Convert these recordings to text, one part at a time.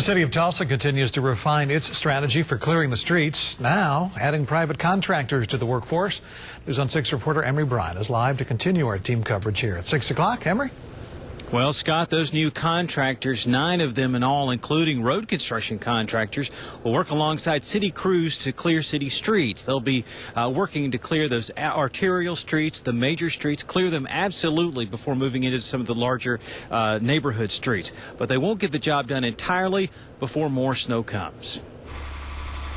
The City of Tulsa continues to refine its strategy for clearing the streets, now adding private contractors to the workforce. News on 6 reporter Emery Bryan is live to continue our team coverage here at 6 o'clock. Emery? Well, Scott, those new contractors, 9 of them in all, including road construction contractors, will work alongside city crews to clear city streets. They'll be working to clear those arterial streets, the major streets, clear them absolutely before moving into some of the larger neighborhood streets. But they won't get the job done entirely before more snow comes.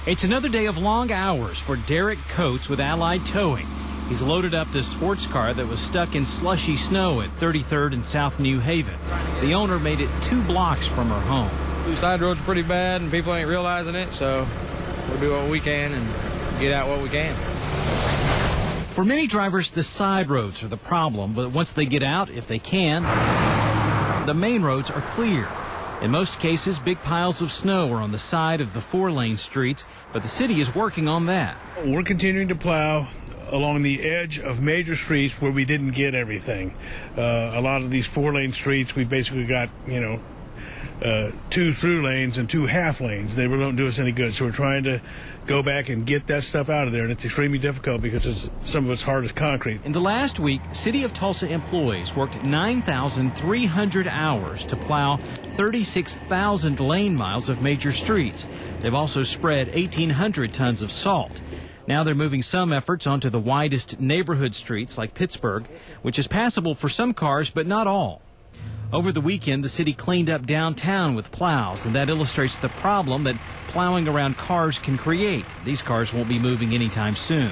It's another day of long hours for Derek Coates with Allied Towing. He's loaded up this sports car that was stuck in slushy snow at 33rd and South New Haven. The owner made it 2 blocks from her home. The side road's pretty bad and people ain't realizing it, so we'll do what we can and get out what we can. For many drivers, the side roads are the problem, but once they get out, if they can, the main roads are clear. In most cases, big piles of snow are on the side of the 4-lane streets, but the city is working on that. We're continuing to plow along the edge of major streets where we didn't get everything. A lot of these 4-lane streets, we basically got, 2 through lanes and 2 half lanes. They really don't do us any good. So we're trying to go back and get that stuff out of there, and it's extremely difficult because some of it's hard as concrete. In the last week, City of Tulsa employees worked 9,300 hours to plow 36,000 lane miles of major streets. They've also spread 1,800 tons of salt. Now they're moving some efforts onto the widest neighborhood streets like Pittsburgh, which is passable for some cars, but not all. Over the weekend, the city cleaned up downtown with plows, and that illustrates the problem that plowing around cars can create. These cars won't be moving anytime soon.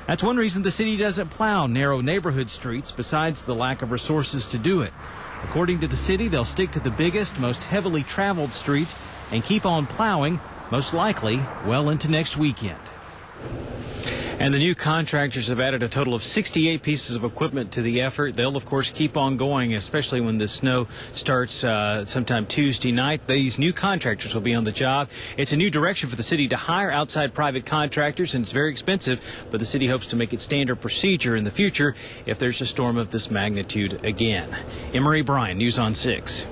That's one reason the city doesn't plow narrow neighborhood streets, besides the lack of resources to do it. According to the city, they'll stick to the biggest, most heavily traveled streets and keep on plowing, most likely well into next weekend. And the new contractors have added a total of 68 pieces of equipment to the effort. They'll, of course, keep on going, especially when the snow starts sometime Tuesday night. These new contractors will be on the job. It's a new direction for the city to hire outside private contractors, and it's very expensive, but the city hopes to make it standard procedure in the future if there's a storm of this magnitude again. Emery Bryan, News on 6.